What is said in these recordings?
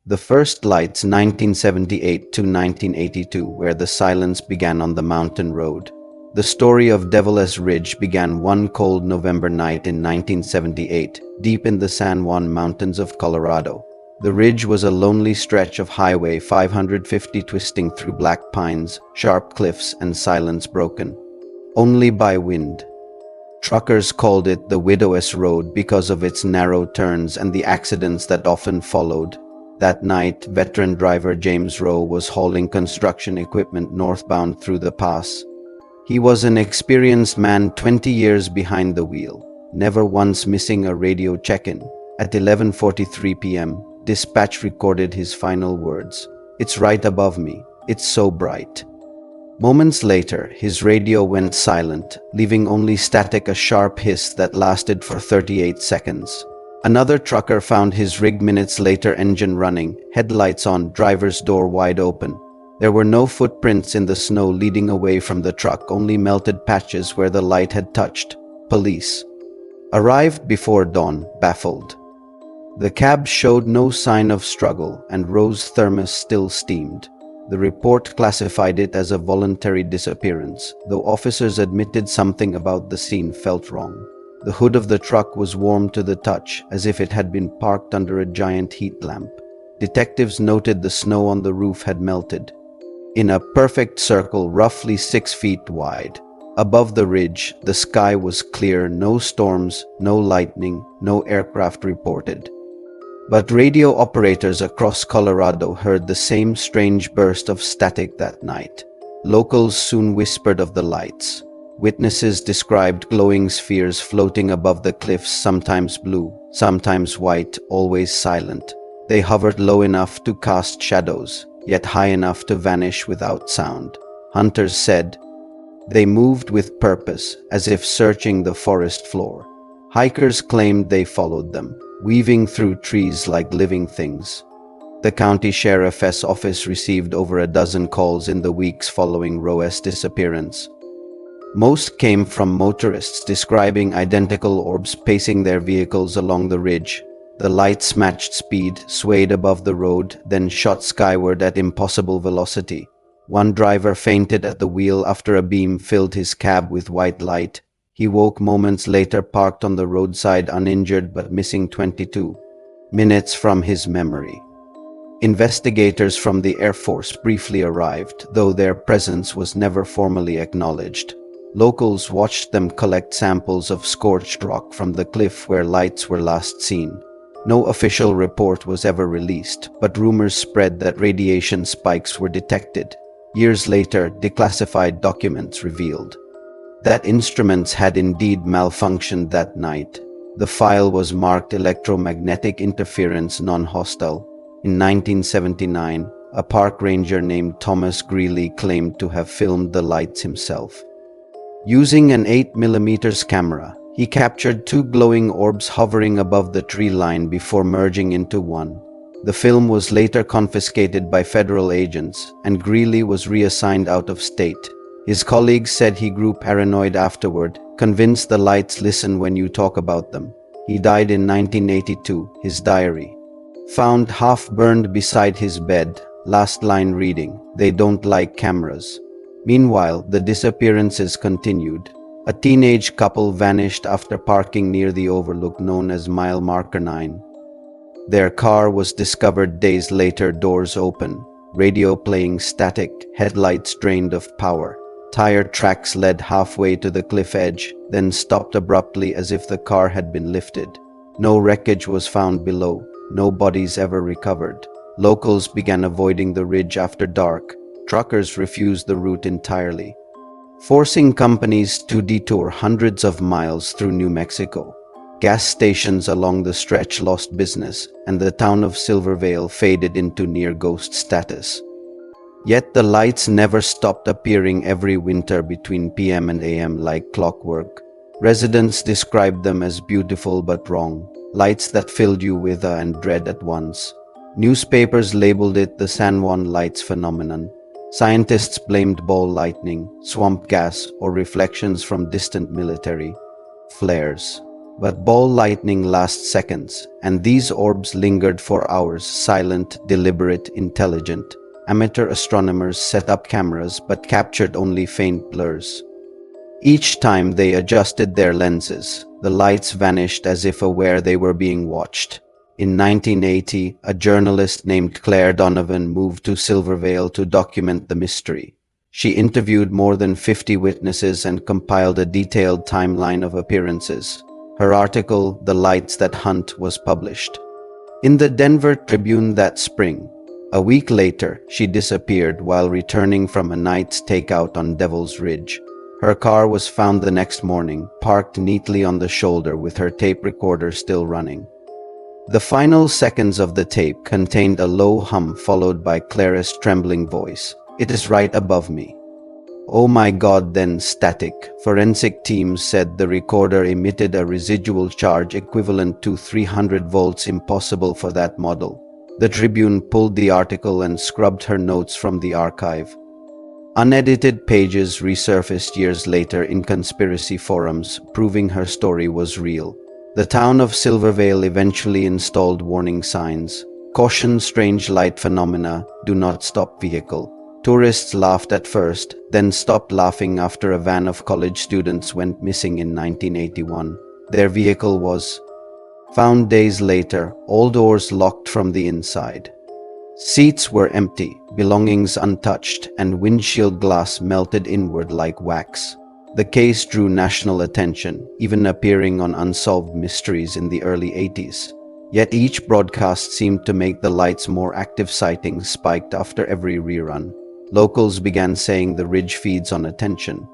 The first lights 1978 to 1982, where the silence began on the mountain road. The story of Devil's Ridge began one cold November night in 1978, deep in the San Juan Mountains of Colorado. The ridge was a lonely stretch of Highway 550 twisting through black pines, sharp cliffs, and silence broken only by wind. Truckers called it the Widow's Road because of its narrow turns and the accidents that often followed. That night, veteran driver James Rowe was hauling construction equipment northbound through the pass. He was an experienced man 20 years behind the wheel, never once missing a radio check-in. At 11:43 p.m., dispatch recorded his final words. "It's right above me. It's so bright." Moments later, his radio went silent, leaving only static, a sharp hiss that lasted for 38 seconds. Another trucker found his rig minutes later, engine running, headlights on, driver's door wide open. There were no footprints in the snow leading away from the truck, only melted patches where the light had touched. Police arrived before dawn, baffled. The cab showed no sign of struggle, and Rowe's thermos still steamed. The report classified it as a voluntary disappearance, though officers admitted something about the scene felt wrong. The hood of the truck was warm to the touch, as if it had been parked under a giant heat lamp. Detectives noted the snow on the roof had melted in a perfect circle roughly 6 feet wide. Above the ridge, the sky was clear, no storms, no lightning, no aircraft reported. But radio operators across Colorado heard the same strange burst of static that night. Locals soon whispered of the lights. Witnesses described glowing spheres floating above the cliffs, sometimes blue, sometimes white, always silent. They hovered low enough to cast shadows, yet high enough to vanish without sound. Hunters said they moved with purpose, as if searching the forest floor. Hikers claimed they followed them, weaving through trees like living things. The county sheriff's office received over a dozen calls in the weeks following Rowe's disappearance. Most came from motorists describing identical orbs pacing their vehicles along the ridge. The lights matched speed, swayed above the road, then shot skyward at impossible velocity. One driver fainted at the wheel after a beam filled his cab with white light. He woke moments later, parked on the roadside, uninjured but missing 22 minutes from his memory. Investigators from the Air Force briefly arrived, though their presence was never formally acknowledged. Locals watched them collect samples of scorched rock from the cliff where lights were last seen. No official report was ever released, but rumors spread that radiation spikes were detected. Years later, declassified documents revealed that instruments had indeed malfunctioned that night. The file was marked electromagnetic interference non-hostile. In 1979, a park ranger named Thomas Greeley claimed to have filmed the lights himself. Using an 8mm camera, he captured 2 glowing orbs hovering above the tree line before merging into one. The film was later confiscated by federal agents, and Greeley was reassigned out of state. His colleagues said he grew paranoid afterward, convinced the lights listen when you talk about them. He died in 1982, his diary found half-burned beside his bed, last line reading, "They don't like cameras." Meanwhile, the disappearances continued. A teenage couple vanished after parking near the overlook known as Mile Marker 9. Their car was discovered days later, doors open, radio playing static, headlights drained of power. Tire tracks led halfway to the cliff edge, then stopped abruptly as if the car had been lifted. No wreckage was found below, no bodies ever recovered. Locals began avoiding the ridge after dark. Truckers refused the route entirely, forcing companies to detour hundreds of miles through New Mexico. Gas stations along the stretch lost business, and the town of Silvervale faded into near-ghost status. Yet the lights never stopped appearing every winter between PM and AM like clockwork. Residents described them as beautiful but wrong, lights that filled you with awe and dread at once. Newspapers labeled it the San Juan Lights phenomenon. Scientists blamed ball lightning, swamp gas, or reflections from distant military flares. But ball lightning lasts seconds, and these orbs lingered for hours, silent, deliberate, intelligent. Amateur astronomers set up cameras but captured only faint blurs. Each time they adjusted their lenses, the lights vanished as if aware they were being watched. In 1980, a journalist named Claire Donovan moved to Silvervale to document the mystery. She interviewed more than 50 witnesses and compiled a detailed timeline of appearances. Her article, The Lights That Hunt, was published in the Denver Tribune that spring. A week later, she disappeared while returning from a night's takeout on Devil's Ridge. Her car was found the next morning, parked neatly on the shoulder with her tape recorder still running. The final seconds of the tape contained a low hum followed by Claire's trembling voice. "It is right above me." "Oh my God," then static. Forensic teams said the recorder emitted a residual charge equivalent to 300 volts, impossible for that model. The Tribune pulled the article and scrubbed her notes from the archive. Unedited pages resurfaced years later in conspiracy forums, proving her story was real. The town of Silvervale eventually installed warning signs. "Caution, strange light phenomena, do not stop vehicle." Tourists laughed at first, then stopped laughing after a van of college students went missing in 1981. Their vehicle was found days later, all doors locked from the inside. Seats were empty, belongings untouched, and windshield glass melted inward like wax. The case drew national attention, even appearing on Unsolved Mysteries in the early 80s. Yet each broadcast seemed to make the lights more active. Sightings spiked after every rerun. Locals began saying the ridge feeds on attention.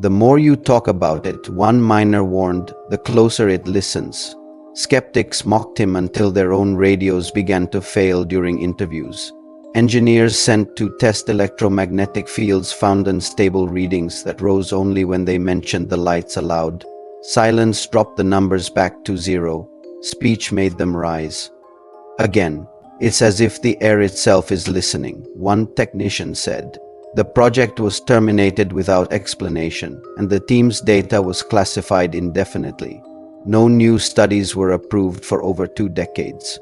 "The more you talk about it," one miner warned, "the closer it listens." Skeptics mocked him until their own radios began to fail during interviews. Engineers sent to test electromagnetic fields found unstable readings that rose only when they mentioned the lights aloud. Silence dropped the numbers back to zero. Speech made them rise. Again, "It's as if the air itself is listening," one technician said. The project was terminated without explanation, and the team's data was classified indefinitely. No new studies were approved for over 2 decades.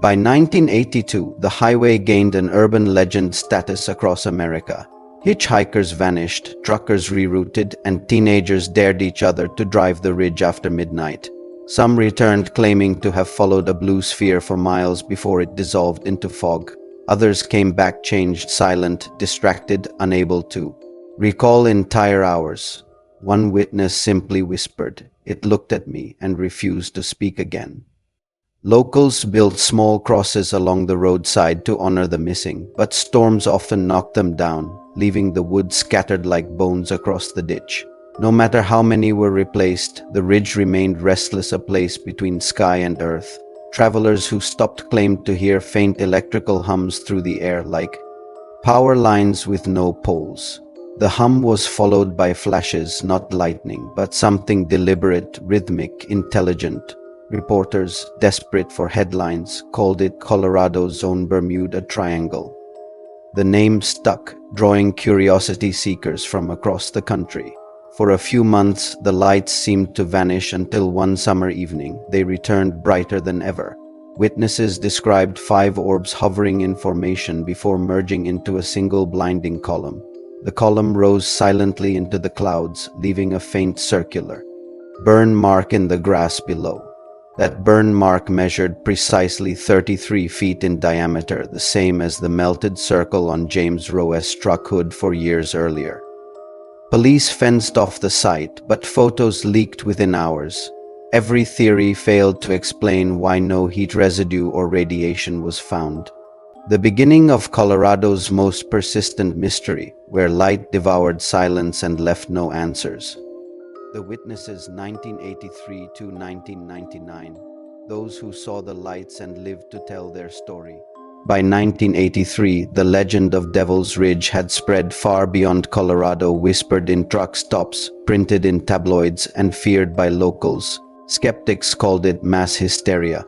By 1982, the highway gained an urban legend status across America. Hitchhikers vanished, truckers rerouted, and teenagers dared each other to drive the ridge after midnight. Some returned claiming to have followed a blue sphere for miles before it dissolved into fog. Others came back changed, silent, distracted, unable to recall entire hours. One witness simply whispered, "It looked at me," and refused to speak again. Locals built small crosses along the roadside to honor the missing, but storms often knocked them down, leaving the wood scattered like bones across the ditch. No matter how many were replaced, the ridge remained restless, a place between sky and earth. Travelers who stopped claimed to hear faint electrical hums through the air, like power lines with no poles. The hum was followed by flashes, not lightning, but something deliberate, rhythmic, intelligent. Reporters, desperate for headlines, called it Colorado's own Bermuda Triangle. The name stuck, drawing curiosity seekers from across the country. For a few months, the lights seemed to vanish until one summer evening, they returned brighter than ever. Witnesses described 5 orbs hovering in formation before merging into a single blinding column. The column rose silently into the clouds, leaving a faint circular burn mark in the grass below. That burn mark measured precisely 33 feet in diameter, the same as the melted circle on James Rowe's truck hood 4 years earlier. Police fenced off the site, but photos leaked within hours. Every theory failed to explain why no heat residue or radiation was found. The beginning of Colorado's most persistent mystery, where light devoured silence and left no answers. The witnesses 1983 to 1999, those who saw the lights and lived to tell their story. By 1983, the legend of Devil's Ridge had spread far beyond Colorado, whispered in truck stops, printed in tabloids, and feared by locals. Skeptics called it mass hysteria.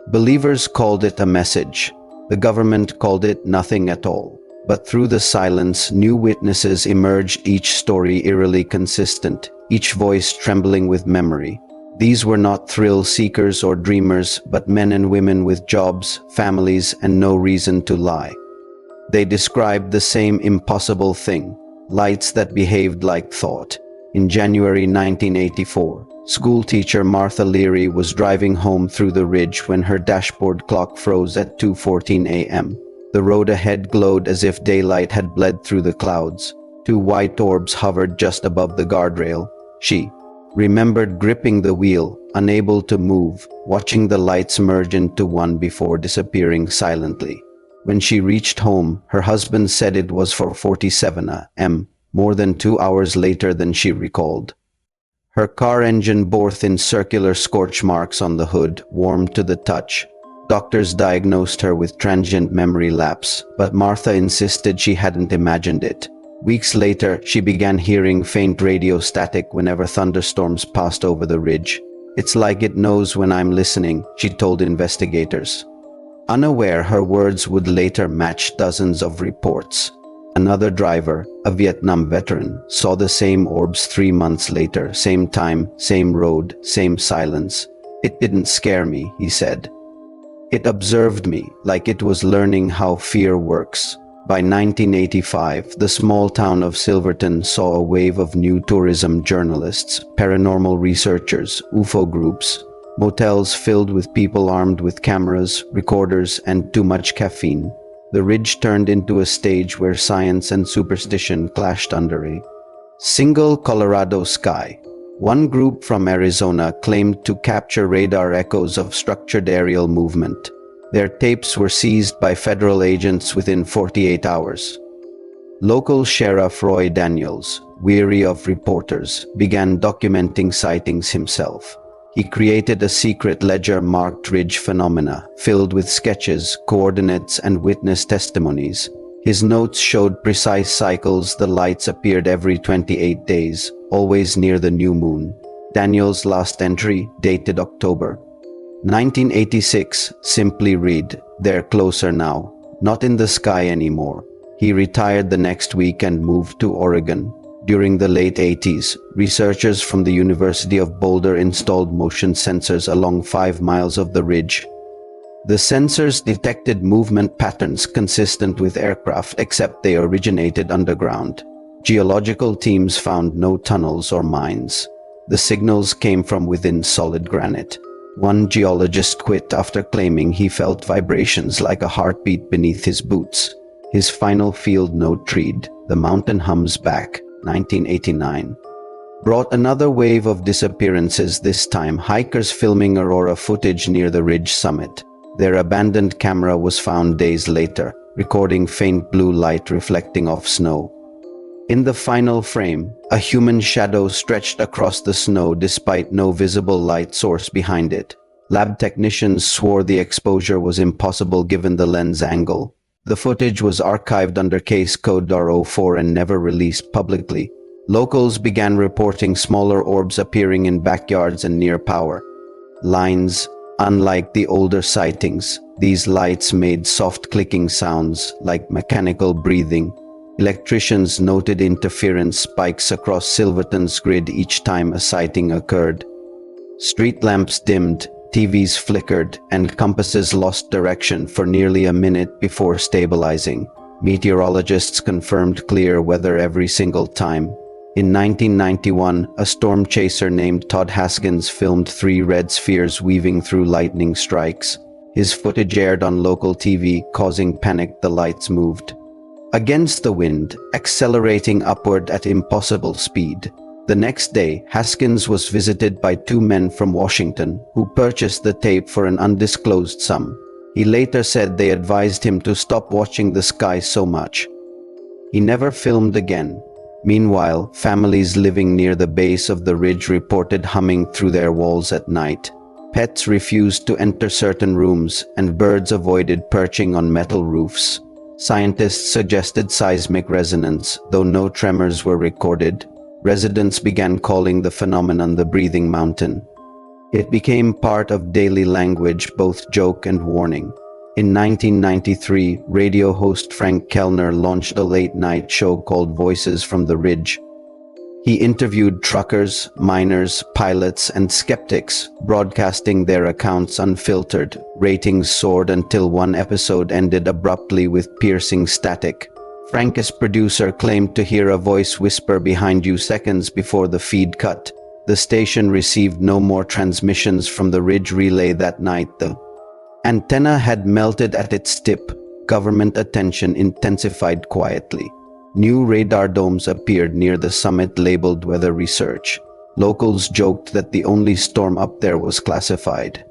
Believers called it a message. The government called it nothing at all. But through the silence, new witnesses emerged, each story eerily consistent, each voice trembling with memory. These were not thrill seekers or dreamers, but men and women with jobs, families, and no reason to lie. They described the same impossible thing, lights that behaved like thought. In January 1984, schoolteacher Martha Leary was driving home through the ridge when her dashboard clock froze at 2:14 a.m. The road ahead glowed as if daylight had bled through the clouds. Two white orbs hovered just above the guardrail. She remembered gripping the wheel, unable to move, watching the lights merge into one before disappearing silently. When she reached home, her husband said it was 4:47 a.m., more than 2 hours later than she recalled. Her car engine bore thin circular scorch marks on the hood, warm to the touch. Doctors diagnosed her with transient memory lapse, but Martha insisted she hadn't imagined it. Weeks later, she began hearing faint radio static whenever thunderstorms passed over the ridge. "It's like it knows when I'm listening," she told investigators. Unaware her words would later match dozens of reports. Another driver, a Vietnam veteran, saw the same orbs 3 months later, same time, same road, same silence. "It didn't scare me," he said. "It observed me, like it was learning how fear works." By 1985, the small town of Silverton saw a wave of new tourism journalists, paranormal researchers, UFO groups, motels filled with people armed with cameras, recorders, and too much caffeine. The ridge turned into a stage where science and superstition clashed under a single Colorado sky. One group from Arizona claimed to capture radar echoes of structured aerial movement. Their tapes were seized by federal agents within 48 hours. Local Sheriff Roy Daniels, weary of reporters, began documenting sightings himself. He created a secret ledger marked Ridge Phenomena, filled with sketches, coordinates, and witness testimonies. His notes showed precise cycles. The lights appeared every 28 days, always near the new moon. Daniel's last entry, dated October 1986, simply read, "They're closer now, not in the sky anymore." He retired the next week and moved to Oregon. During the late 80s, researchers from the University of Boulder installed motion sensors along 5 miles of the ridge. The sensors detected movement patterns consistent with aircraft, except they originated underground. Geological teams found no tunnels or mines. The signals came from within solid granite. One geologist quit after claiming he felt vibrations like a heartbeat beneath his boots. His final field note read, "The mountain hums back," 1989. Brought another wave of disappearances, this time hikers filming aurora footage near the ridge summit. Their abandoned camera was found days later, recording faint blue light reflecting off snow. In the final frame, a human shadow stretched across the snow despite no visible light source behind it. Lab technicians swore the exposure was impossible given the lens angle. The footage was archived under case code R04 and never released publicly. Locals began reporting smaller orbs appearing in backyards and near power lines. Unlike the older sightings, these lights made soft clicking sounds like mechanical breathing. Electricians noted interference spikes across Silverton's grid each time a sighting occurred. Street lamps dimmed, TVs flickered, and compasses lost direction for nearly a minute before stabilizing. Meteorologists confirmed clear weather every single time. In 1991, a storm chaser named Todd Haskins filmed 3 red spheres weaving through lightning strikes. His footage aired on local TV, causing panic. The lights moved against the wind, accelerating upward at impossible speed. The next day, Haskins was visited by 2 men from Washington who purchased the tape for an undisclosed sum. He later said they advised him to stop watching the sky so much. He never filmed again. Meanwhile, families living near the base of the ridge reported humming through their walls at night. Pets refused to enter certain rooms, and birds avoided perching on metal roofs. Scientists suggested seismic resonance, though no tremors were recorded. Residents began calling the phenomenon the breathing mountain. It became part of daily language, both joke and warning. In 1993, radio host Frank Kellner launched a late-night show called Voices from the Ridge. He interviewed truckers, miners, pilots, and skeptics, broadcasting their accounts unfiltered. Ratings soared until one episode ended abruptly with piercing static. Frank's producer claimed to hear a voice whisper behind you seconds before the feed cut. The station received no more transmissions from the Ridge Relay that night. The antenna had melted at its tip. Government attention intensified quietly. New radar domes appeared near the summit labeled weather research. Locals joked that the only storm up there was classified.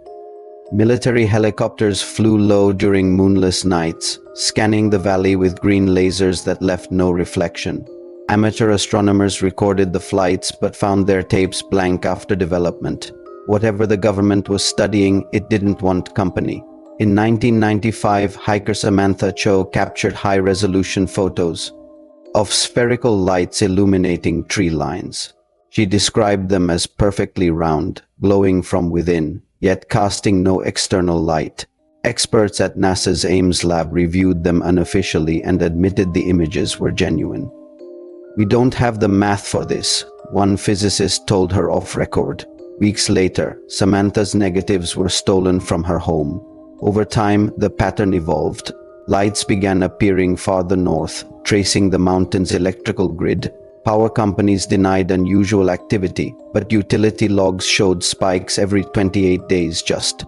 Military helicopters flew low during moonless nights, scanning the valley with green lasers that left no reflection. Amateur astronomers recorded the flights but found their tapes blank after development. Whatever the government was studying, it didn't want company. In 1995, hiker Samantha Cho captured high-resolution photos of spherical lights illuminating tree lines. She described them as perfectly round, glowing from within, yet casting no external light. Experts at NASA's Ames lab reviewed them unofficially and admitted the images were genuine. "We don't have the math for this," one physicist told her off record. Weeks later, Samantha's negatives were stolen from her home. Over time, the pattern evolved. Lights began appearing farther north, tracing the mountain's electrical grid. Power companies denied unusual activity, but utility logs showed spikes every 28 days just.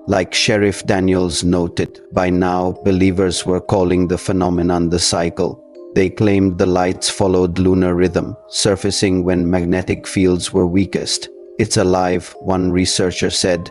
Like Sheriff Daniels noted, by now, believers were calling the phenomenon the cycle. They claimed the lights followed lunar rhythm, surfacing when magnetic fields were weakest. "It's alive," one researcher said.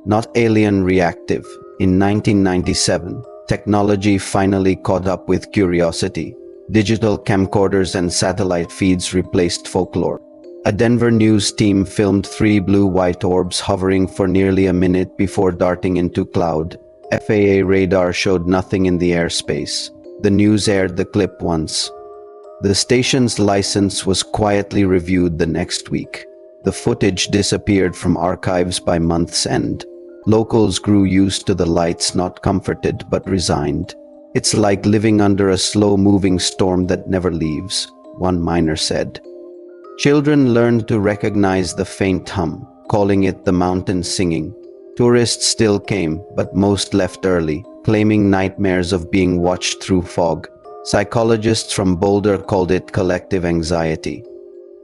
Not alien reactive. In 1997, technology finally caught up with curiosity. Digital camcorders and satellite feeds replaced folklore. A Denver news team filmed 3 blue-white orbs hovering for nearly a minute before darting into cloud. FAA radar showed nothing in the airspace. The news aired the clip once. The station's license was quietly reviewed the next week. The footage disappeared from archives by month's end. Locals grew used to the lights, not comforted but resigned. "It's like living under a slow-moving storm that never leaves," one miner said. Children learned to recognize the faint hum, calling it the mountain singing. Tourists still came, but most left early, claiming nightmares of being watched through fog. Psychologists from Boulder called it collective anxiety.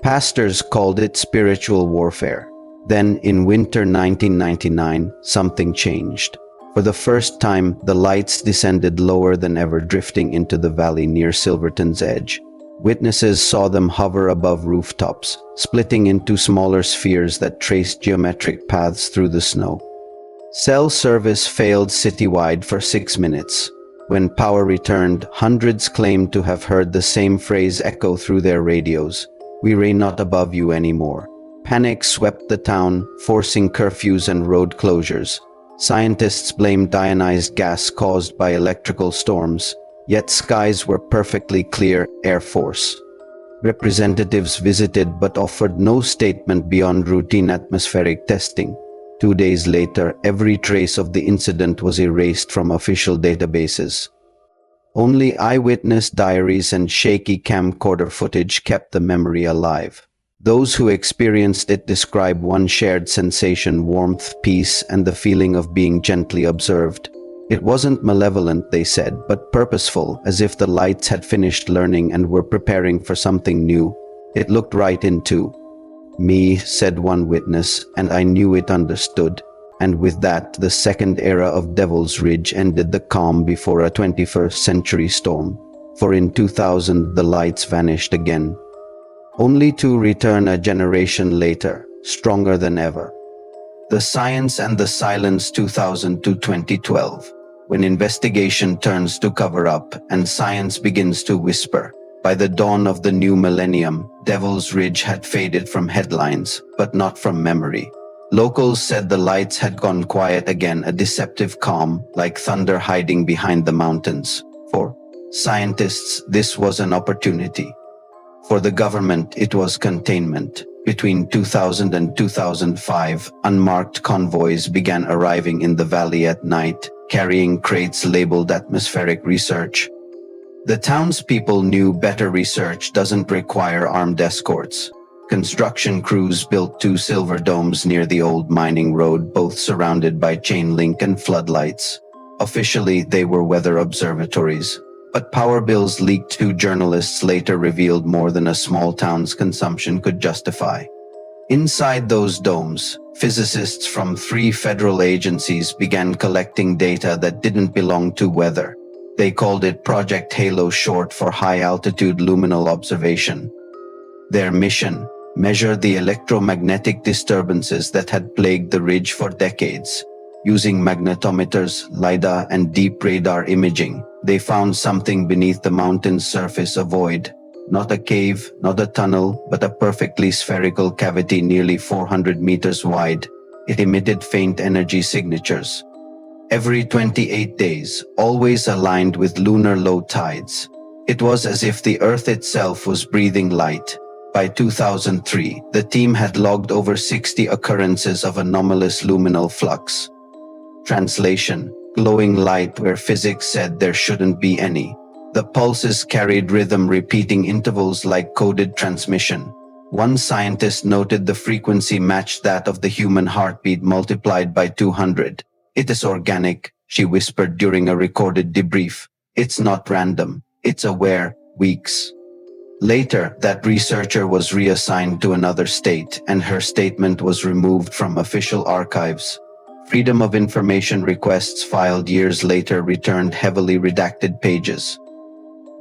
Pastors called it spiritual warfare. Then, in winter 1999, something changed. For the first time, the lights descended lower than ever, drifting into the valley near Silverton's edge. Witnesses saw them hover above rooftops, splitting into smaller spheres that traced geometric paths through the snow. Cell service failed citywide for 6 minutes. When power returned, hundreds claimed to have heard the same phrase echo through their radios: "We reign not above you anymore." Panic swept the town, forcing curfews and road closures. Scientists blamed ionized gas caused by electrical storms, yet skies were perfectly clear. Air Force representatives visited but offered no statement beyond routine atmospheric testing. 2 days later, every trace of the incident was erased from official databases. Only eyewitness diaries and shaky camcorder footage kept the memory alive. Those who experienced it describe one shared sensation: warmth, peace, and the feeling of being gently observed. It wasn't malevolent, they said, but purposeful, as if the lights had finished learning and were preparing for something new. "It looked right into me," said one witness, "and I knew it understood." And with that, the second era of Devil's Ridge ended, the calm before a 21st century storm. For in 2000, the lights vanished again, only to return a generation later, stronger than ever. The Science and the Silence, 2000 to 2012. When investigation turns to cover up and science begins to whisper. By the dawn of the new millennium, Devil's Ridge had faded from headlines, but not from memory. Locals said the lights had gone quiet again, a deceptive calm, like thunder hiding behind the mountains. For scientists, this was an opportunity. For the government, it was containment. Between 2000 and 2005, unmarked convoys began arriving in the valley at night, carrying crates labeled atmospheric research. The townspeople knew better. Research doesn't require armed escorts. Construction crews built 2 silver domes near the old mining road, both surrounded by chain link and floodlights. Officially, they were weather observatories, but power bills leaked to journalists later revealed more than a small town's consumption could justify. Inside those domes, physicists from 3 federal agencies began collecting data that didn't belong to weather. They called it Project Halo, short for High Altitude Luminal Observation. Their mission: measure the electromagnetic disturbances that had plagued the ridge for decades. Using magnetometers, LiDAR, and deep radar imaging, they found something beneath the mountain's surface: a void. Not a cave, not a tunnel, but a perfectly spherical cavity nearly 400 meters wide. It emitted faint energy signatures. Every 28 days, always aligned with lunar low tides. It was as if the Earth itself was breathing light. By 2003, the team had logged over 60 occurrences of anomalous luminal flux. Translation: glowing light where physics said there shouldn't be any. The pulses carried rhythm, repeating intervals like coded transmission. One scientist noted the frequency matched that of the human heartbeat multiplied by 200. "It is organic," she whispered during a recorded debrief. "It's not random. It's aware." Weeks later, that researcher was reassigned to another state, and her statement was removed from official archives. Freedom of Information requests filed years later returned heavily redacted pages.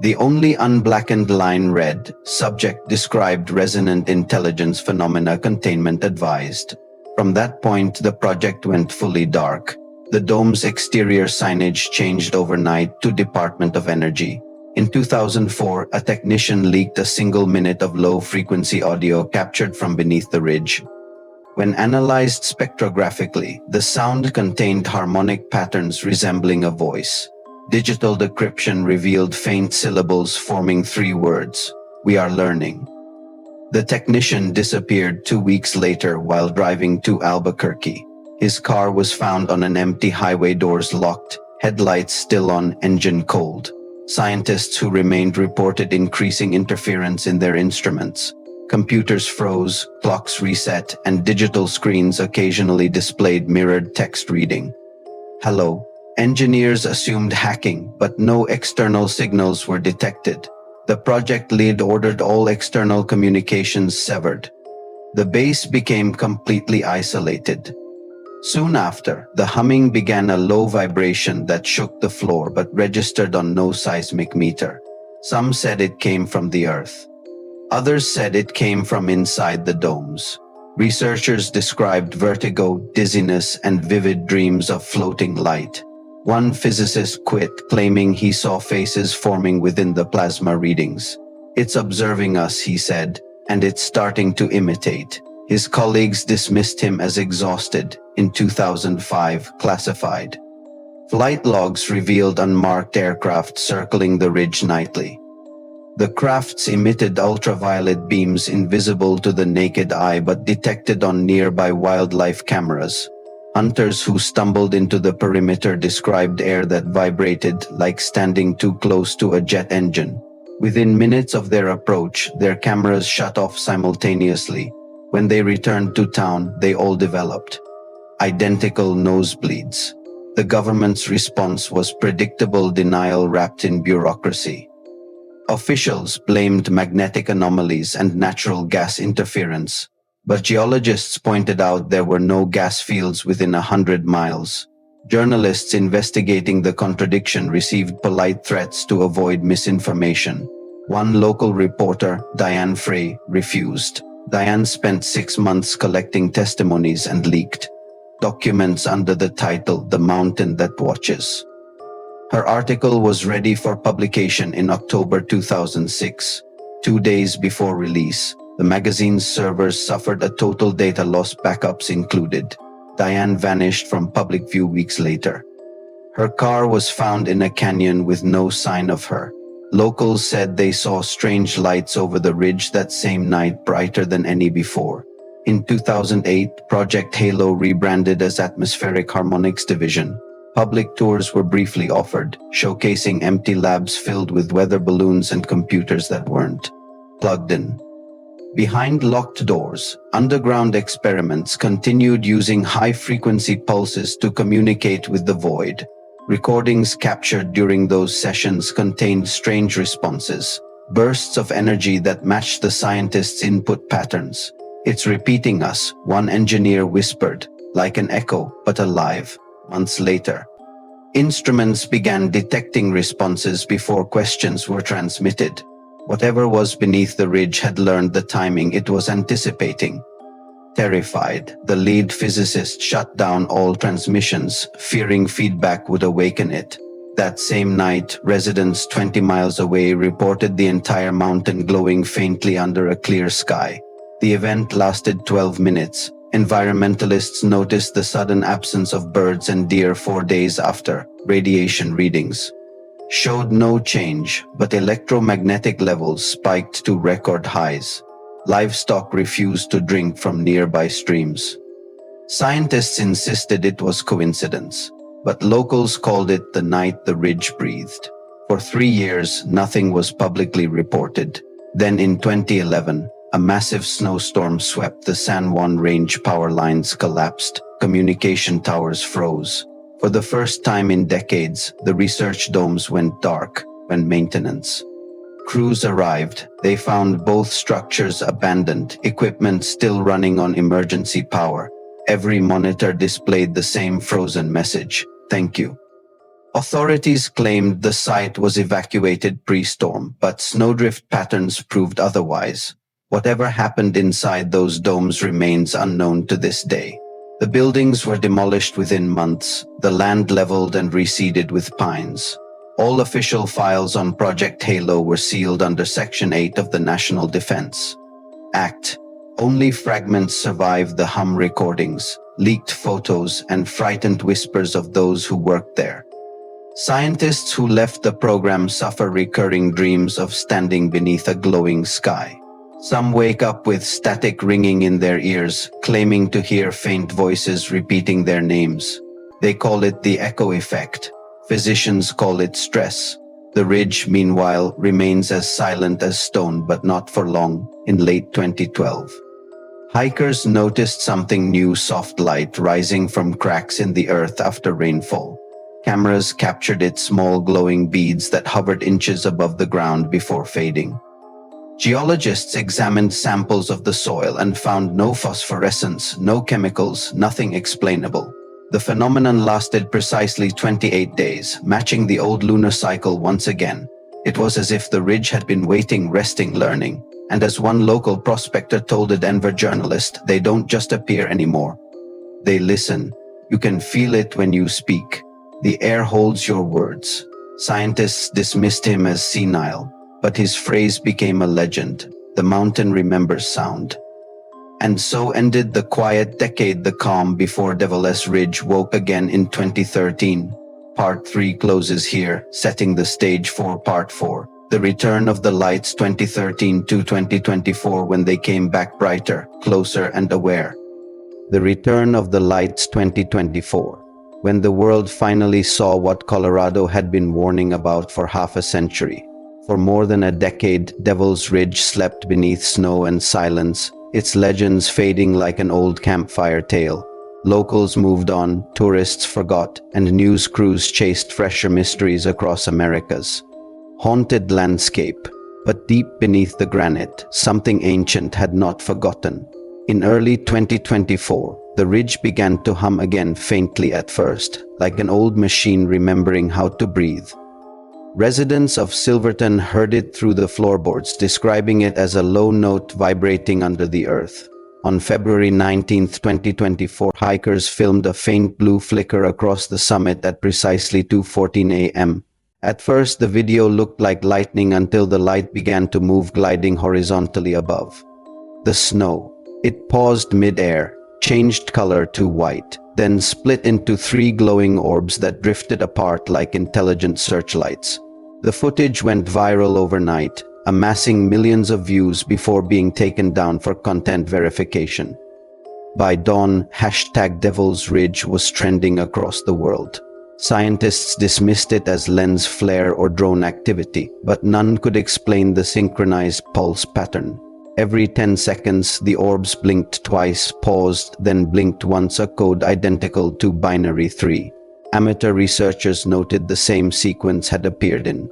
The only unblackened line read, "Subject described resonant intelligence phenomena, containment advised." From that point, the project went fully dark. The dome's exterior signage changed overnight to Department of Energy. In 2004, a technician leaked a single minute of low-frequency audio captured from beneath the ridge. When analyzed spectrographically, the sound contained harmonic patterns resembling a voice. Digital decryption revealed faint syllables forming 3 words: "We are learning." The technician disappeared 2 weeks later while driving to Albuquerque. His car was found on an empty highway, doors locked, headlights still on, engine cold. Scientists who remained reported increasing interference in their instruments. Computers froze, clocks reset, and digital screens occasionally displayed mirrored text reading. "Hello." Engineers assumed hacking, but no external signals were detected. The project lead ordered all external communications severed. The base became completely isolated. Soon after, the humming began, a low vibration that shook the floor but registered on no seismic meter. Some said it came from the Earth. Others said it came from inside the domes. Researchers described vertigo, dizziness, and vivid dreams of floating light. One physicist quit, claiming he saw faces forming within the plasma readings. "It's observing us," he said, "and it's starting to imitate." His colleagues dismissed him as exhausted. In 2005, classified flight logs revealed unmarked aircraft circling the ridge nightly. The crafts emitted ultraviolet beams invisible to the naked eye but detected on nearby wildlife cameras. Hunters who stumbled into the perimeter described air that vibrated like standing too close to a jet engine. Within minutes of their approach, their cameras shut off simultaneously. When they returned to town, they all developed identical nosebleeds. The government's response was predictable denial wrapped in bureaucracy. Officials blamed magnetic anomalies and natural gas interference, but geologists pointed out there were no gas fields within 100 miles. Journalists investigating the contradiction received polite threats to avoid misinformation. One local reporter, Diane Frey, refused. Diane spent 6 months collecting testimonies and leaked documents under the title "The Mountain That Watches." Her article was ready for publication in October 2006. 2 days before release, the magazine's servers suffered a total data loss, backups included. Diane vanished from public view weeks later. Her car was found in a canyon with no sign of her. Locals said they saw strange lights over the ridge that same night, brighter than any before. In 2008, Project Halo rebranded as Atmospheric Harmonics Division. Public tours were briefly offered, showcasing empty labs filled with weather balloons and computers that weren't plugged in. Behind locked doors, underground experiments continued using high-frequency pulses to communicate with the void. Recordings captured during those sessions contained strange responses, bursts of energy that matched the scientists' input patterns. "It's repeating us," one engineer whispered, "like an echo, but alive." Months later, instruments began detecting responses before questions were transmitted. Whatever was beneath the ridge had learned the timing it was anticipating. Terrified, the lead physicist shut down all transmissions, fearing feedback would awaken it. That same night, residents 20 miles away reported the entire mountain glowing faintly under a clear sky. The event lasted 12 minutes. Environmentalists noticed the sudden absence of birds and deer 4 days after. Radiation readings showed no change, but electromagnetic levels spiked to record highs. Livestock refused to drink from nearby streams. Scientists insisted it was coincidence, but locals called it the night the ridge breathed. For 3 years, nothing was publicly reported. Then in 2011, a massive snowstorm swept the San Juan Range. Power lines collapsed, communication towers froze. For the first time in decades, the research domes went dark when maintenance crews arrived. They found both structures abandoned, equipment still running on emergency power. Every monitor displayed the same frozen message: "Thank you." Authorities claimed the site was evacuated pre-storm, but snowdrift patterns proved otherwise. Whatever happened inside those domes remains unknown to this day. The buildings were demolished within months, the land leveled and reseeded with pines. All official files on Project Halo were sealed under Section 8 of the National Defense Act. Only fragments survived: the hum recordings, leaked photos, and frightened whispers of those who worked there. Scientists who left the program suffer recurring dreams of standing beneath a glowing sky. Some wake up with static ringing in their ears, claiming to hear faint voices repeating their names. They call it the echo effect. Physicians call it stress. The ridge, meanwhile, remains as silent as stone, but not for long. In late 2012, hikers noticed something new: soft light rising from cracks in the earth after rainfall. Cameras captured it: small glowing beads that hovered inches above the ground before fading. Geologists examined samples of the soil and found no phosphorescence, no chemicals, nothing explainable. The phenomenon lasted precisely 28 days, matching the old lunar cycle once again. It was as if the ridge had been waiting, resting, learning. And as one local prospector told a Denver journalist, "They don't just appear anymore. They listen. You can feel it when you speak. The air holds your words." Scientists dismissed him as senile, but his phrase became a legend: "The mountain remembers sound." And so ended the quiet decade, the calm before Devil's Ridge woke again in 2013. Part 3 closes here, setting the stage for Part 4, the return of the lights, 2013 to 2024, when they came back brighter, closer, and aware. The return of the lights, 2024, when the world finally saw what Colorado had been warning about for half a century. For more than a decade, Devil's Ridge slept beneath snow and silence, its legends fading like an old campfire tale. Locals moved on, tourists forgot, and news crews chased fresher mysteries across America's haunted landscape. But deep beneath the granite, something ancient had not forgotten. In early 2024, the ridge began to hum again, faintly at first, like an old machine remembering how to breathe. Residents of Silverton heard it through the floorboards, describing it as a low note vibrating under the earth. On February 19, 2024, hikers filmed a faint blue flicker across the summit at precisely 2:14 a.m. At first, the video looked like lightning until the light began to move, gliding horizontally above the snow. It paused mid-air, changed color to white, then split into 3 glowing orbs that drifted apart like intelligent searchlights. The footage went viral overnight, amassing millions of views before being taken down for content verification. By dawn, #Devil's Ridge was trending across the world. Scientists dismissed it as lens flare or drone activity, but none could explain the synchronized pulse pattern. Every 10 seconds, the orbs blinked twice, paused, then blinked once, a code identical to binary 3. Amateur researchers noted the same sequence had appeared in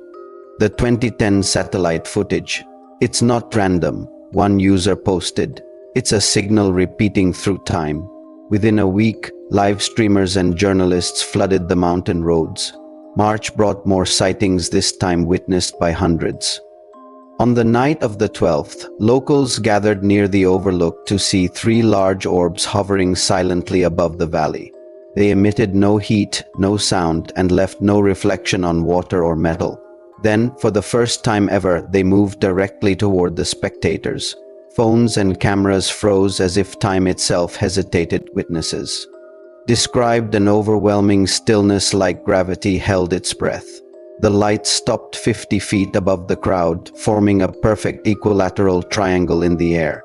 the 2010 satellite footage. "It's not random," one user posted. "It's a signal repeating through time." Within a week, live streamers and journalists flooded the mountain roads. March brought more sightings, this time witnessed by hundreds. On the night of the 12th, locals gathered near the overlook to see 3 large orbs hovering silently above the valley. They emitted no heat, no sound, and left no reflection on water or metal. Then, for the first time ever, they moved directly toward the spectators. Phones and cameras froze as if time itself hesitated. Witnesses described an overwhelming stillness, like gravity held its breath. The light stopped 50 feet above the crowd, forming a perfect equilateral triangle in the air.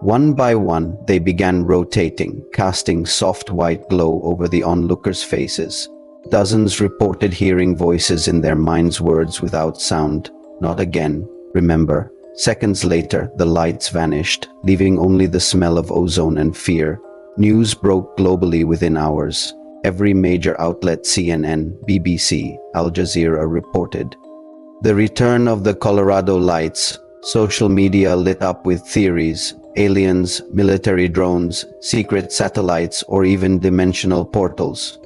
One by one, they began rotating, casting soft white glow over the onlookers' faces. Dozens reported hearing voices in their minds, words without sound. "Not again. Remember." Seconds later, the lights vanished, leaving only the smell of ozone and fear. News broke globally within hours. Every major outlet, CNN, BBC, Al Jazeera, reported the return of the Colorado lights. Social media lit up with theories: aliens, military drones, secret satellites, or even dimensional portals.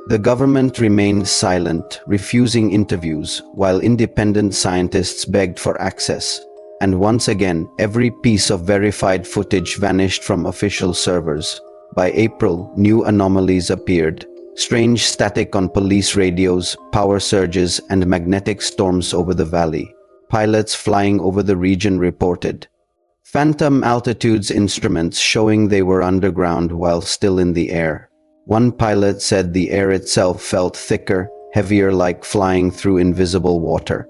The government remained silent, refusing interviews, while independent scientists begged for access. And once again, every piece of verified footage vanished from official servers. By April, new anomalies appeared: strange static on police radios, power surges, and magnetic storms over the valley. Pilots flying over the region reported phantom altitudes instruments showing they were underground while still in the air. One pilot said the air itself felt thicker, heavier, like flying through invisible water.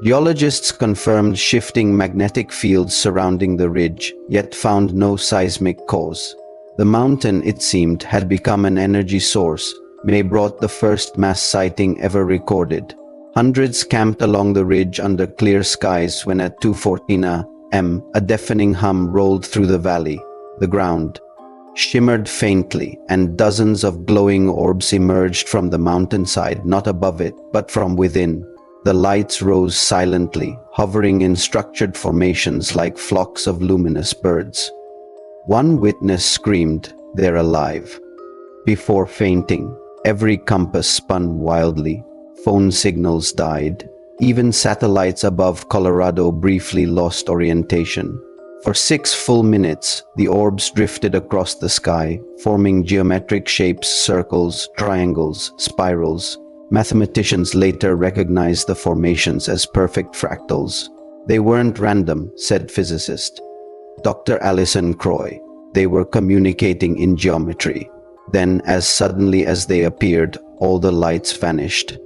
Geologists confirmed shifting magnetic fields surrounding the ridge, yet found no seismic cause. The mountain, it seemed, had become an energy source. May brought the first mass sighting ever recorded. Hundreds camped along the ridge under clear skies when at 2:14 a.m. a deafening hum rolled through the valley. The ground shimmered faintly, and dozens of glowing orbs emerged from the mountainside, not above it, but from within. The lights rose silently, hovering in structured formations like flocks of luminous birds. One witness screamed, "They're alive," before fainting. Every compass spun wildly. Phone signals died. Even satellites above Colorado briefly lost orientation. For 6 full minutes, the orbs drifted across the sky, forming geometric shapes: circles, triangles, spirals. Mathematicians later recognized the formations as perfect fractals. "They weren't random," said physicist Dr. Alison Croy. "They were communicating in geometry." Then, as suddenly as they appeared, all the lights vanished.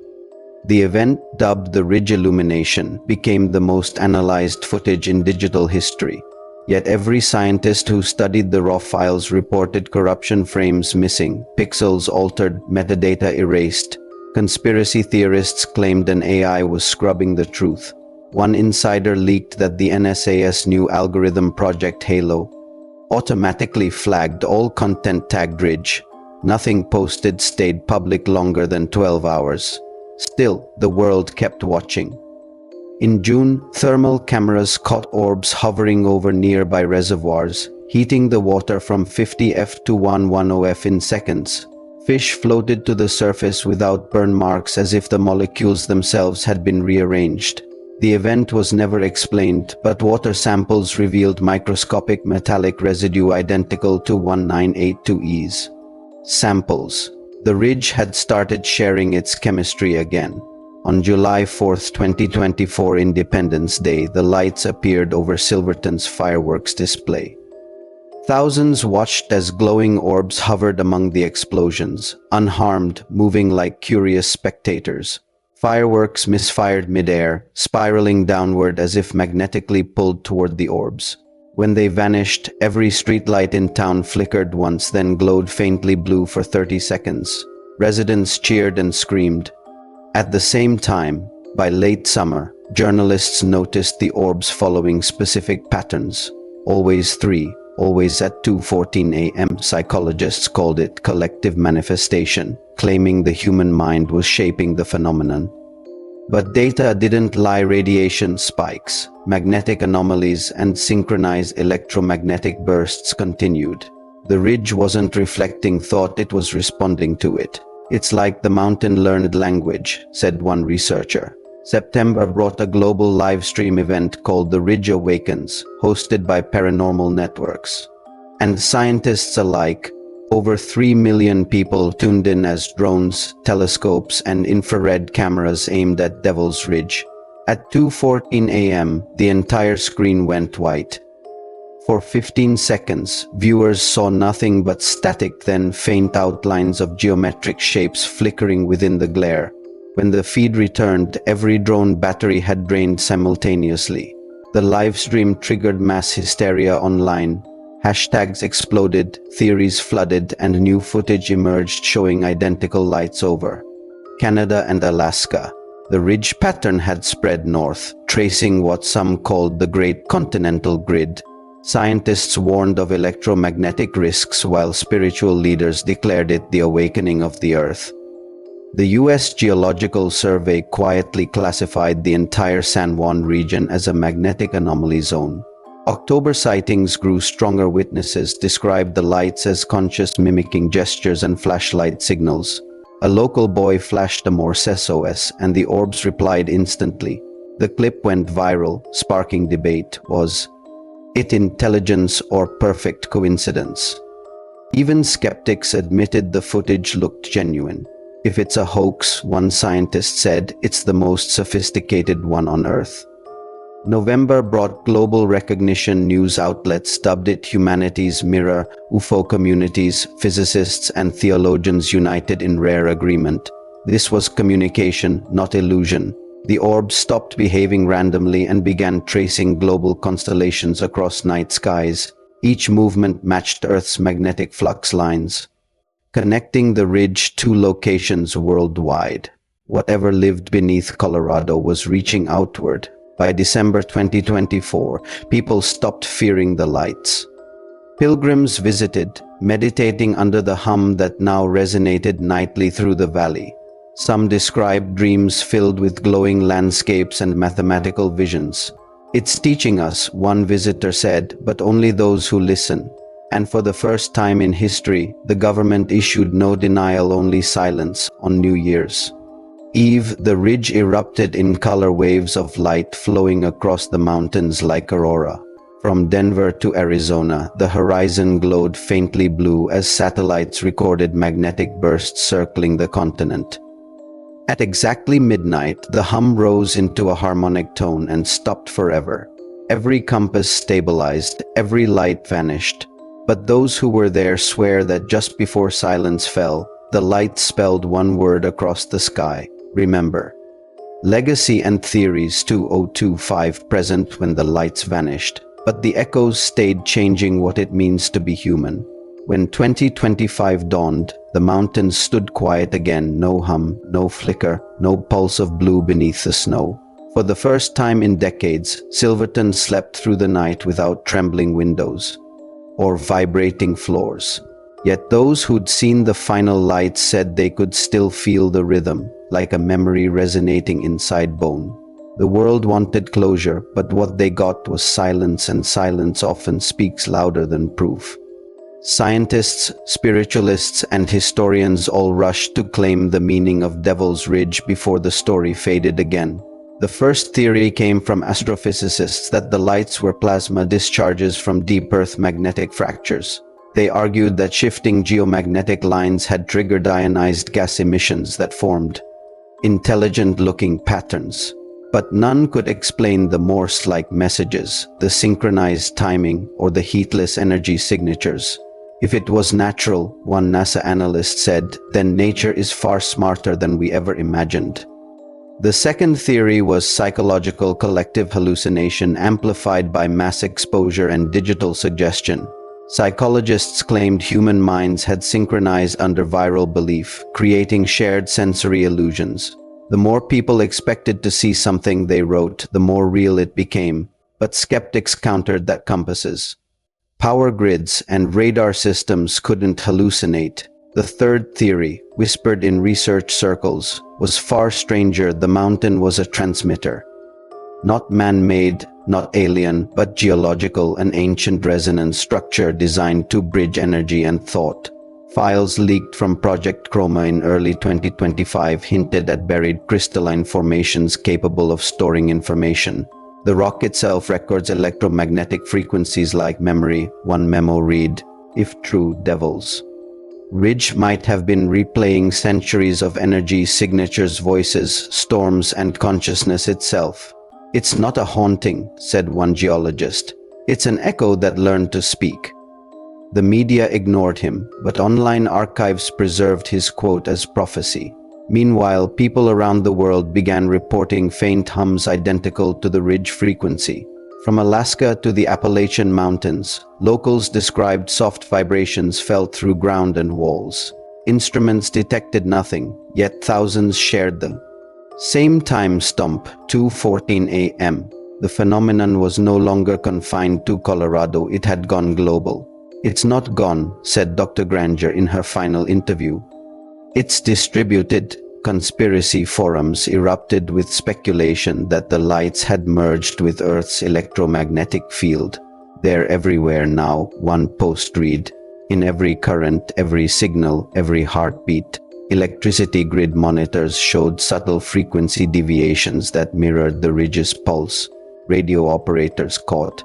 The event, dubbed the Ridge Illumination, became the most analyzed footage in digital history. Yet every scientist who studied the raw files reported corruption: frames missing, pixels altered, metadata erased. Conspiracy theorists claimed an AI was scrubbing the truth. One insider leaked that the NSA's new algorithm, Project Halo, automatically flagged all content tagged Ridge. Nothing posted stayed public longer than 12 hours. Still, the world kept watching. In June, thermal cameras caught orbs hovering over nearby reservoirs, heating the water from 50°F to 110°F in seconds. Fish floated to the surface without burn marks, as if the molecules themselves had been rearranged. The event was never explained, but water samples revealed microscopic metallic residue identical to 1982E's samples. The ridge had started sharing its chemistry again. On July 4, 2024, Independence Day, the lights appeared over Silverton's fireworks display. Thousands watched as glowing orbs hovered among the explosions, unharmed, moving like curious spectators. Fireworks misfired midair, spiraling downward as if magnetically pulled toward the orbs. When they vanished, every streetlight in town flickered once, then glowed faintly blue for 30 seconds. Residents cheered and screamed. At the same time, by late summer, journalists noticed the orbs following specific patterns. Always three, always at 2:14 a.m. Psychologists called it collective manifestation, claiming the human mind was shaping the phenomenon. But data didn't lie. Radiation spikes, magnetic anomalies, and synchronized electromagnetic bursts continued. The ridge wasn't reflecting thought, it was responding to it. It's like the mountain learned language, said one researcher. September brought a global live stream event called The Ridge Awakens, hosted by Paranormal Networks. And scientists alike, over 3 million people tuned in as drones, telescopes, and infrared cameras aimed at Devil's Ridge. At 2:14 a.m., the entire screen went white. For 15 seconds, viewers saw nothing but static, then faint outlines of geometric shapes flickering within the glare. When the feed returned, every drone battery had drained simultaneously. The live stream triggered mass hysteria online. Hashtags exploded, theories flooded, and new footage emerged showing identical lights over Canada and Alaska. The ridge pattern had spread north, tracing what some called the Great Continental Grid. Scientists warned of electromagnetic risks, while spiritual leaders declared it the awakening of the Earth. The U.S. Geological Survey quietly classified the entire San Juan region as a magnetic anomaly zone. October sightings grew stronger. Witnesses described the lights as conscious, mimicking gestures and flashlight signals. A local boy flashed a Morse SOS, and the orbs replied instantly. The clip went viral, sparking debate. Was it intelligence or perfect coincidence? Even skeptics admitted the footage looked genuine. If it's a hoax, one scientist said, it's the most sophisticated one on Earth. November brought global recognition. News outlets dubbed it humanity's mirror. UFO communities, physicists, and theologians united in rare agreement. This was communication, not illusion. The orbs stopped behaving randomly and began tracing global constellations across night skies. Each movement matched Earth's magnetic flux lines, connecting the ridge to locations worldwide. Whatever lived beneath Colorado was reaching outward. By December 2024, people stopped fearing the lights. Pilgrims visited, meditating under the hum that now resonated nightly through the valley. Some described dreams filled with glowing landscapes and mathematical visions. It's teaching us, one visitor said, but only those who listen. And for the first time in history, the government issued no denial, only silence on New Year's Eve. The ridge erupted in color waves of light flowing across the mountains like aurora. From Denver to Arizona, the horizon glowed faintly blue as satellites recorded magnetic bursts circling the continent. At exactly midnight, the hum rose into a harmonic tone and stopped forever. Every compass stabilized, every light vanished. But those who were there swear that just before silence fell, the light spelled one word across the sky: remember. Legacy and theories 2025 present when the lights vanished, but the echoes stayed, changing what it means to be human. When 2025 dawned, the mountains stood quiet again. No hum, no flicker, no pulse of blue beneath the snow. For the first time in decades, Silverton slept through the night without trembling windows or vibrating floors. Yet those who'd seen the final lights said they could still feel the rhythm, like a memory resonating inside bone. The world wanted closure, but what they got was silence, and silence often speaks louder than proof. Scientists, spiritualists, and historians all rushed to claim the meaning of Devil's Ridge before the story faded again. The first theory came from astrophysicists that the lights were plasma discharges from deep Earth magnetic fractures. They argued that shifting geomagnetic lines had triggered ionized gas emissions that formed intelligent-looking patterns. But none could explain the Morse-like messages, the synchronized timing, or the heatless energy signatures. If it was natural, one NASA analyst said, then nature is far smarter than we ever imagined. The second theory was psychological collective hallucination amplified by mass exposure and digital suggestion. Psychologists claimed human minds had synchronized under viral belief, creating shared sensory illusions. The more people expected to see something, they wrote, the more real it became. But skeptics countered that compasses, power grids, and radar systems couldn't hallucinate. The third theory, whispered in research circles, was far stranger. The mountain was a transmitter. Not man-made, not alien, but geological, an ancient resonance structure designed to bridge energy and thought. Files leaked from Project Chroma in early 2025 hinted at buried crystalline formations capable of storing information. The rock itself records electromagnetic frequencies like memory, one memo read, "If true, devils." Ridge might have been replaying centuries of energy signatures, voices, storms, and consciousness itself. "It's not a haunting," said one geologist. "It's an echo that learned to speak." The media ignored him, but online archives preserved his quote as prophecy. Meanwhile, people around the world began reporting faint hums identical to the ridge frequency. From Alaska to the Appalachian Mountains, locals described soft vibrations felt through ground and walls. Instruments detected nothing, yet thousands shared them. Same time stump, 2:14 a.m. The phenomenon was no longer confined to Colorado, it had gone global. "It's not gone," said Dr. Granger in her final interview. "It's distributed." Conspiracy forums erupted with speculation that the lights had merged with Earth's electromagnetic field. "They're everywhere now," one post read. "In every current, every signal, every heartbeat." Electricity grid monitors showed subtle frequency deviations that mirrored the ridge's pulse. Radio operators caught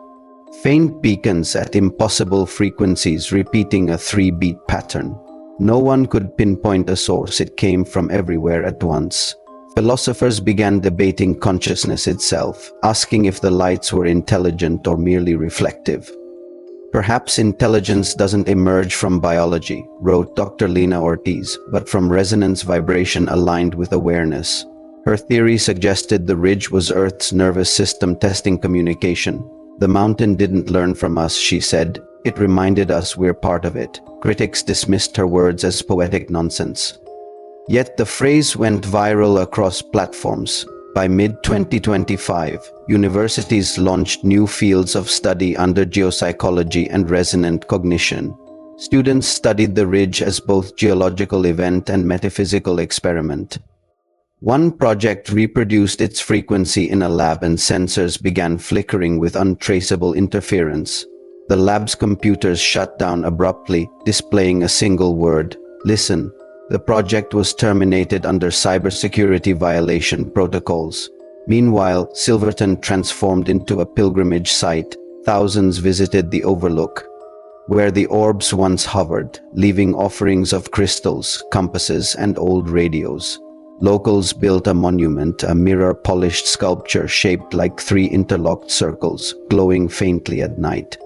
faint beacons at impossible frequencies repeating a 3-beat pattern. No one could pinpoint a source, it came from everywhere at once. Philosophers began debating consciousness itself, asking if the lights were intelligent or merely reflective. "Perhaps intelligence doesn't emerge from biology," wrote Dr. Lena Ortiz, "but from resonance vibration aligned with awareness." Her theory suggested the ridge was Earth's nervous system testing communication. "The mountain didn't learn from us," she said. "It reminded us we're part of it." Critics dismissed her words as poetic nonsense. Yet the phrase went viral across platforms. By mid-2025, universities launched new fields of study under geopsychology and resonant cognition. Students studied the ridge as both geological event and metaphysical experiment. One project reproduced its frequency in a lab and sensors began flickering with untraceable interference. The lab's computers shut down abruptly, displaying a single word: "Listen." The project was terminated under cybersecurity violation protocols. Meanwhile, Silverton transformed into a pilgrimage site. Thousands visited the overlook, where the orbs once hovered, leaving offerings of crystals, compasses, and old radios. Locals built a monument, a mirror-polished sculpture shaped like 3 interlocked circles, glowing faintly at night.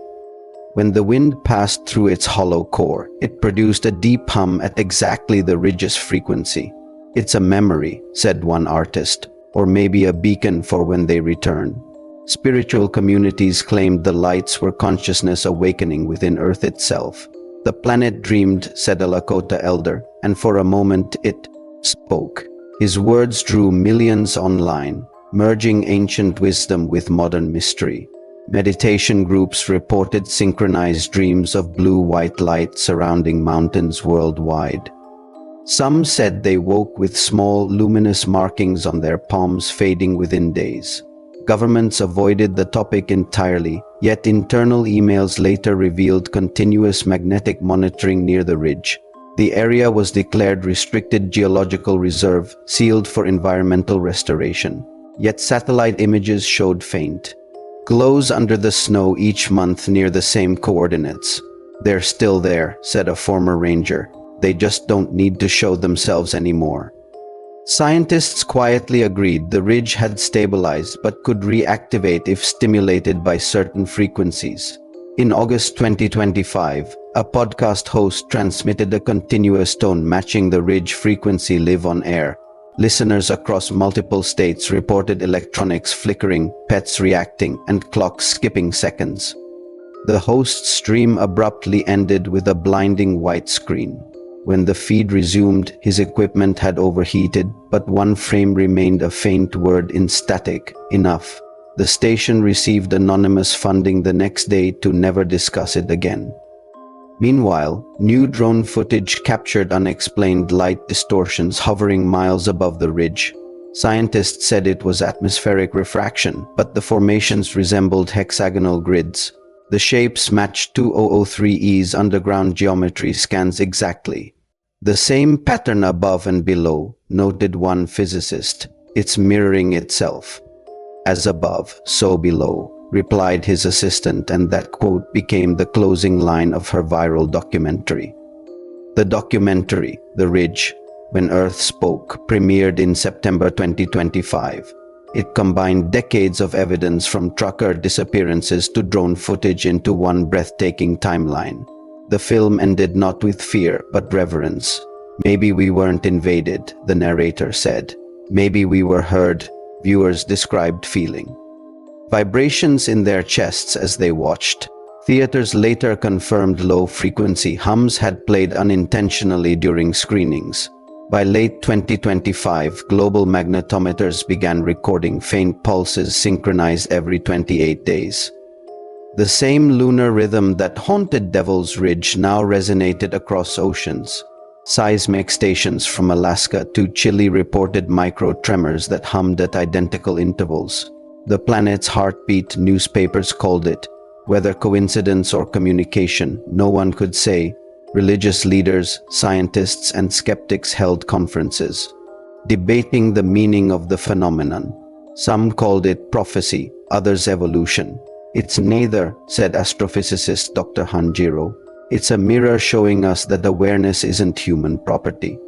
When the wind passed through its hollow core, it produced a deep hum at exactly the ridge's frequency. "It's a memory," said one artist, "or maybe a beacon for when they return." Spiritual communities claimed the lights were consciousness awakening within Earth itself. "The planet dreamed," said a Lakota elder, "and for a moment it spoke." His words drew millions online, merging ancient wisdom with modern mystery. Meditation groups reported synchronized dreams of blue-white light surrounding mountains worldwide. Some said they woke with small, luminous markings on their palms fading within days. Governments avoided the topic entirely, yet internal emails later revealed continuous magnetic monitoring near the ridge. The area was declared restricted geological reserve, sealed for environmental restoration. Yet satellite images showed faint glows under the snow each month near the same coordinates. "They're still there," said a former ranger. "They just don't need to show themselves anymore." Scientists quietly agreed the ridge had stabilized but could reactivate if stimulated by certain frequencies. In August 2025, a podcast host transmitted a continuous tone matching the ridge frequency live on air. Listeners across multiple states reported electronics flickering, pets reacting, and clocks skipping seconds. The host's stream abruptly ended with a blinding white screen. When the feed resumed, his equipment had overheated, but one frame remained a faint word in static: enough. The station received anonymous funding the next day to never discuss it again. Meanwhile, new drone footage captured unexplained light distortions hovering miles above the ridge. Scientists said it was atmospheric refraction, but the formations resembled hexagonal grids. The shapes matched 2003E's underground geometry scans exactly. The same pattern above and below, noted one physicist. It's mirroring itself. As above, so below, replied his assistant, and that quote became the closing line of her viral documentary. The documentary, The Ridge, When Earth Spoke, premiered in September 2025. It combined decades of evidence from trucker disappearances to drone footage into one breathtaking timeline. The film ended not with fear, but reverence. Maybe we weren't invaded, the narrator said. Maybe we were heard, viewers described feeling. Vibrations in their chests as they watched. Theaters later confirmed low-frequency hums had played unintentionally during screenings. By late 2025, global magnetometers began recording faint pulses synchronized every 28 days. The same lunar rhythm that haunted Devil's Ridge now resonated across oceans. Seismic stations from Alaska to Chile reported micro-tremors that hummed at identical intervals. The planet's heartbeat, newspapers called it. Whether coincidence or communication, no one could say. Religious leaders, scientists, and skeptics held conferences, debating the meaning of the phenomenon. Some called it prophecy, others evolution. It's neither, said astrophysicist Dr. Hanjiro. It's a mirror showing us that awareness isn't human property.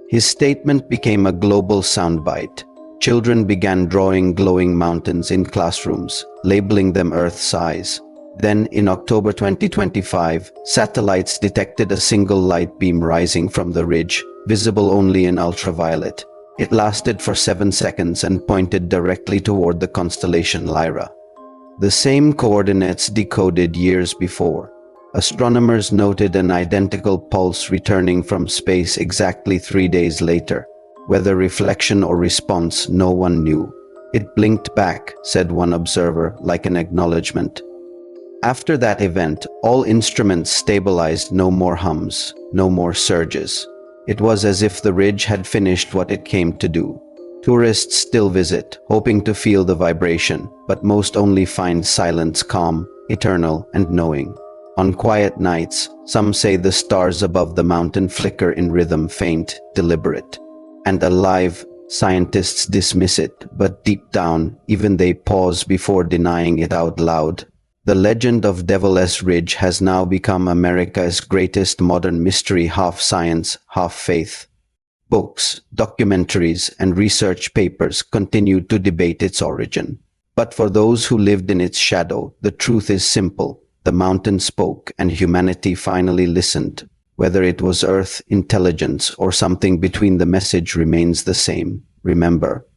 His statement became a global soundbite. Children began drawing glowing mountains in classrooms, labeling them Earth-size. Then, in October 2025, satellites detected a single light beam rising from the ridge, visible only in ultraviolet. It lasted for 7 seconds and pointed directly toward the constellation Lyra. The same coordinates decoded years before. Astronomers noted an identical pulse returning from space exactly 3 days later. Whether reflection or response, no one knew. It blinked back, said one observer, like an acknowledgement. After that event, all instruments stabilized. No more hums, no more surges. It was as if the ridge had finished what it came to do. Tourists still visit, hoping to feel the vibration, but most only find silence calm, eternal, and knowing. On quiet nights, some say the stars above the mountain flicker in rhythm, faint, deliberate. And alive, scientists dismiss it, but deep down, even they pause before denying it out loud. The legend of Devil's Ridge has now become America's greatest modern mystery, half science, half faith. Books, documentaries, and research papers continue to debate its origin. But for those who lived in its shadow, the truth is simple. The mountain spoke, and humanity finally listened. Whether it was Earth, intelligence, or something between, the message remains the same. Remember,